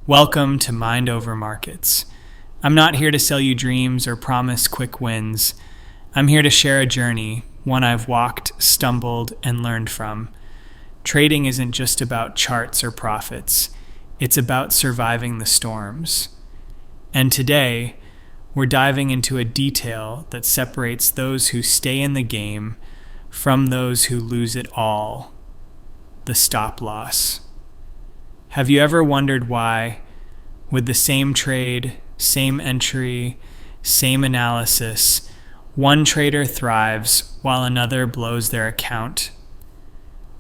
Welcome to Mind Over Markets. I'm not here to sell you dreams or promise quick wins. I'm here to share a journey, one I've walked, stumbled, and learned from. Trading isn't just about charts or profits. It's about surviving the storms. And today, we're diving into a detail that separates those who stay in the game from those who lose it all: the stop loss. Have you ever wondered why, with the same trade, same entry, same analysis, one trader thrives while another blows their account?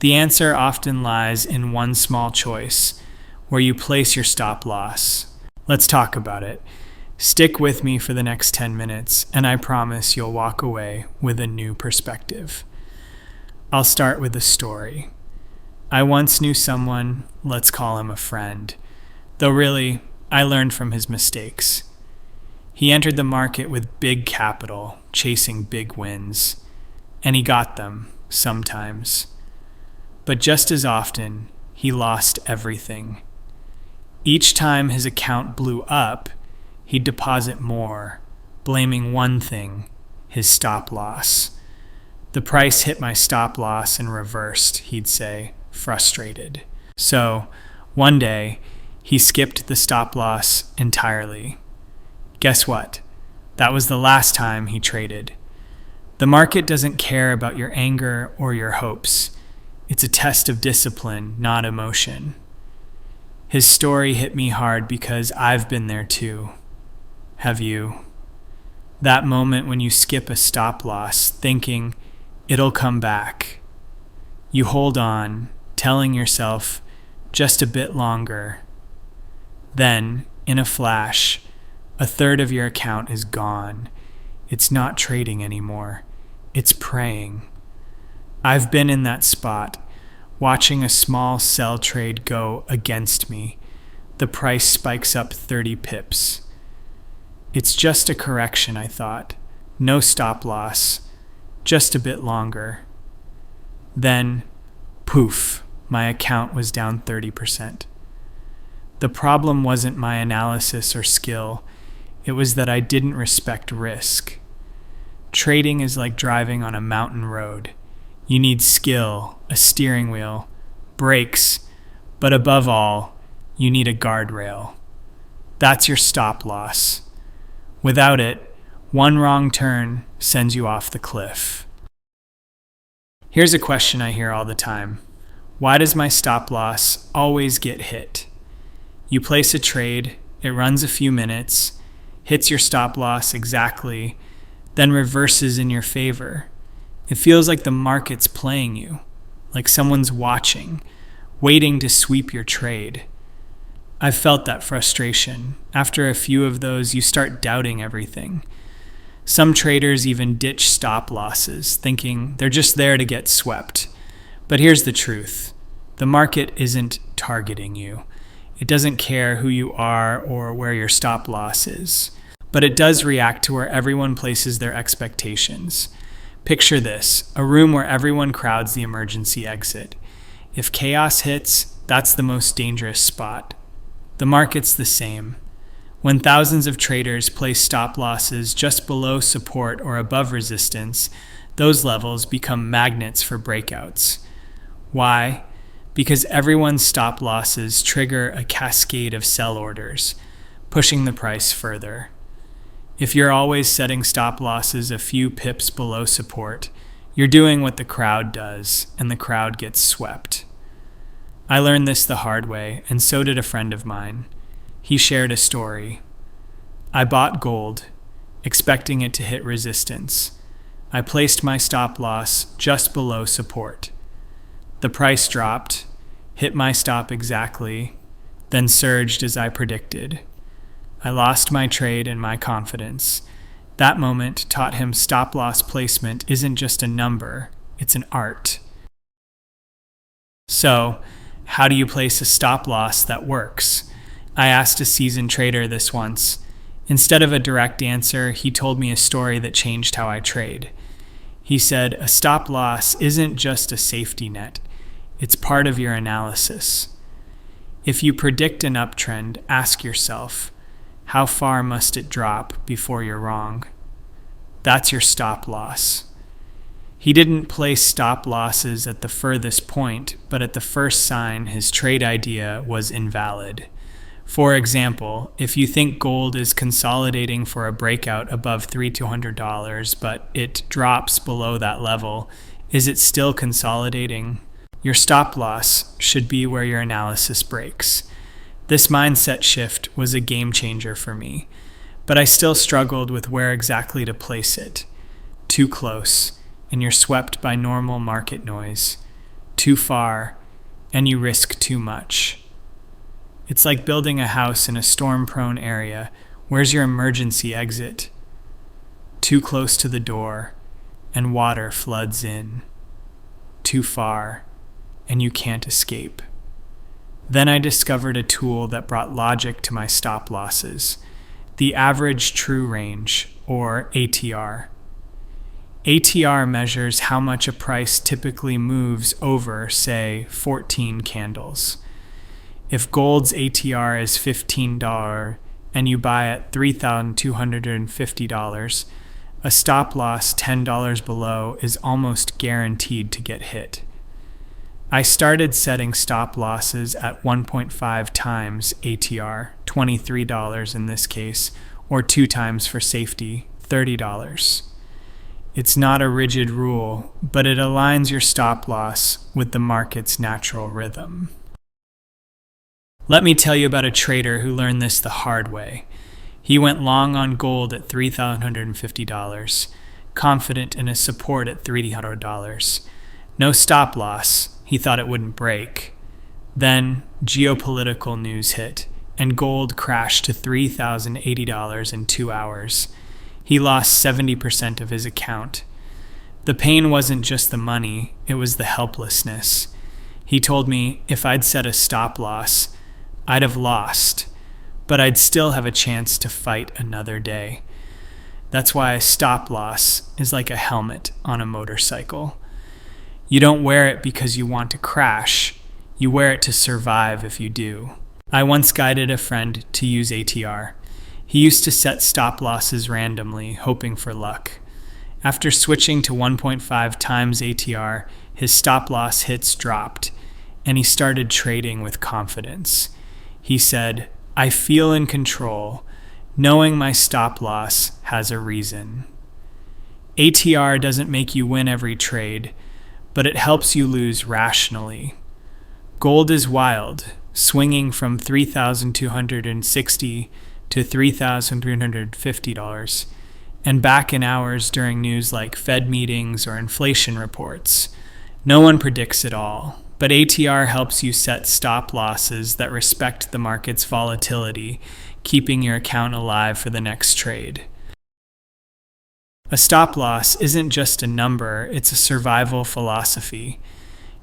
The answer often lies in one small choice, where you place your stop loss. Let's talk about it. Stick with me for the next 10 minutes, and I promise you'll walk away with a new perspective. I'll start with a story. I once knew someone, let's call him a friend, though really, I learned from his mistakes. He entered the market with big capital, chasing big wins, and he got them, sometimes. But just as often, he lost everything. Each time his account blew up, he'd deposit more, blaming one thing: his stop loss. The price hit my stop loss and reversed, he'd say, frustrated. So, one day, he skipped the stop loss entirely. Guess what? That was the last time he traded. The market doesn't care about your anger or your hopes. It's a test of discipline, not emotion. His story hit me hard because I've been there too. Have you? That moment when you skip a stop loss, thinking it'll come back. You hold on, telling yourself just a bit longer. Then, in a flash, a third of your account is gone. It's not trading anymore. It's praying. I've been in that spot, watching a small sell trade go against me. The price spikes up 30 pips. It's just a correction, I thought. No stop loss. Just a bit longer. Then, poof, my account was down 30%. The problem wasn't my analysis or skill. It was that I didn't respect risk. Trading is like driving on a mountain road. You need skill, a steering wheel, brakes, but above all, you need a guardrail. That's your stop loss. Without it, one wrong turn sends you off the cliff. Here's a question I hear all the time. Why does my stop loss always get hit? You place a trade, it runs a few minutes, hits your stop loss exactly, then reverses in your favor. It feels like the market's playing you, like someone's watching, waiting to sweep your trade. I've felt that frustration. After a few of those, you start doubting everything. Some traders even ditch stop losses, thinking they're just there to get swept. But here's the truth. The market isn't targeting you. It doesn't care who you are or where your stop loss is. But it does react to where everyone places their expectations. Picture this, a room where everyone crowds the emergency exit. If chaos hits, that's the most dangerous spot. The market's the same. When thousands of traders place stop losses just below support or above resistance, those levels become magnets for breakouts. Why? Because everyone's stop losses trigger a cascade of sell orders, pushing the price further. If you're always setting stop losses a few pips below support, you're doing what the crowd does, and the crowd gets swept. I learned this the hard way, and so did a friend of mine. He shared a story. I bought gold, expecting it to hit resistance. I placed my stop loss just below support. The price dropped, hit my stop exactly, then surged as I predicted. I lost my trade and my confidence. That moment taught him stop loss placement isn't just a number, it's an art. So, how do you place a stop loss that works? I asked a seasoned trader this once. Instead of a direct answer, he told me a story that changed how I trade. He said, a stop loss isn't just a safety net. It's part of your analysis. If you predict an uptrend, ask yourself, how far must it drop before you're wrong? That's your stop loss. He didn't place stop losses at the furthest point, but at the first sign his trade idea was invalid. For example, if you think gold is consolidating for a breakout above $3,200, but it drops below that level, is it still consolidating? Your stop loss should be where your analysis breaks. This mindset shift was a game changer for me, but I still struggled with where exactly to place it. Too close, and you're swept by normal market noise. Too far, and you risk too much. It's like building a house in a storm-prone area. Where's your emergency exit? Too close to the door, and water floods in. Too far, and you can't escape. Then I discovered a tool that brought logic to my stop losses, the average true range, or ATR. ATR measures how much a price typically moves over, say, 14 candles. If gold's ATR is $15 and you buy at $3,250, a stop loss $10 below is almost guaranteed to get hit. I started setting stop losses at 1.5 times ATR, $23 in this case, or 2 times for safety, $30. It's not a rigid rule, but it aligns your stop loss with the market's natural rhythm. Let me tell you about a trader who learned this the hard way. He went long on gold at $3,150, confident in his support at $300. No stop loss. He thought it wouldn't break. Then geopolitical news hit, and gold crashed to $3,080 in 2 hours. He lost 70% of his account. The pain wasn't just the money, it was the helplessness. He told me if I'd set a stop loss, I'd have lost, but I'd still have a chance to fight another day. That's why a stop loss is like a helmet on a motorcycle. You don't wear it because you want to crash. You wear it to survive if you do. I once guided a friend to use ATR. He used to set stop losses randomly, hoping for luck. After switching to 1.5 times ATR, his stop loss hits dropped, and he started trading with confidence. He said, "I feel in control, knowing my stop loss has a reason." ATR doesn't make you win every trade, but it helps you lose rationally. Gold is wild, swinging from $3,260 to $3,350, and back in hours during news like Fed meetings or inflation reports. No one predicts it all, but ATR helps you set stop losses that respect the market's volatility, keeping your account alive for the next trade. A stop loss isn't just a number, it's a survival philosophy.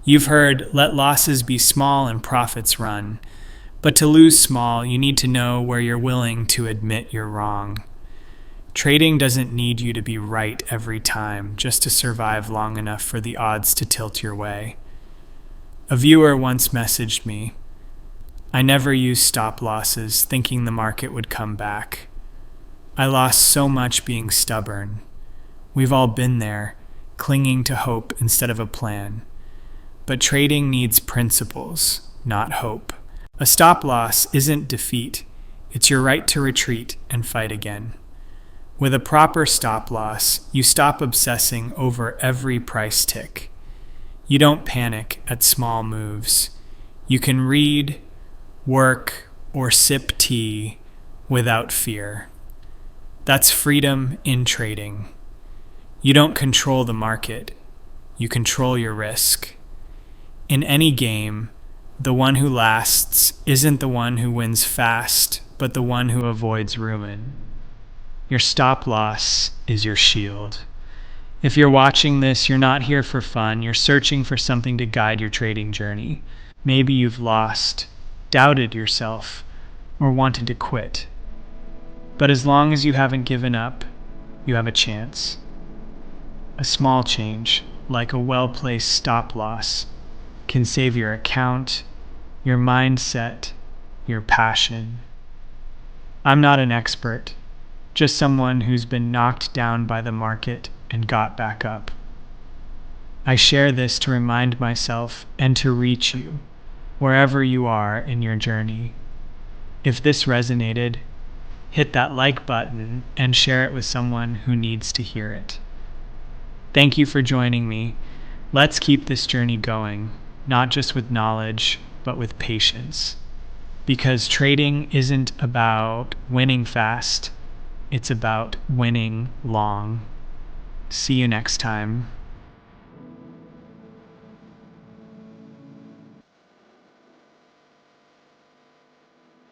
You've heard, let losses be small and profits run. But to lose small, you need to know where you're willing to admit you're wrong. Trading doesn't need you to be right every time just to survive long enough for the odds to tilt your way. A viewer once messaged me, "I never used stop losses thinking the market would come back. I lost so much being stubborn." We've all been there, clinging to hope instead of a plan. But trading needs principles, not hope. A stop loss isn't defeat, it's your right to retreat and fight again. With a proper stop loss, you stop obsessing over every price tick. You don't panic at small moves. You can read, work, or sip tea without fear. That's freedom in trading. You don't control the market, you control your risk. In any game, the one who lasts isn't the one who wins fast, but the one who avoids ruin. Your stop loss is your shield. If you're watching this, you're not here for fun, you're searching for something to guide your trading journey. Maybe you've lost, doubted yourself, or wanted to quit. But as long as you haven't given up, you have a chance. A small change, like a well-placed stop loss, can save your account, your mindset, your passion. I'm not an expert, just someone who's been knocked down by the market and got back up. I share this to remind myself and to reach you, wherever you are in your journey. If this resonated, hit that like button and share it with someone who needs to hear it. Thank you for joining me. Let's keep this journey going, not just with knowledge, but with patience. Because trading isn't about winning fast, it's about winning long. See you next time.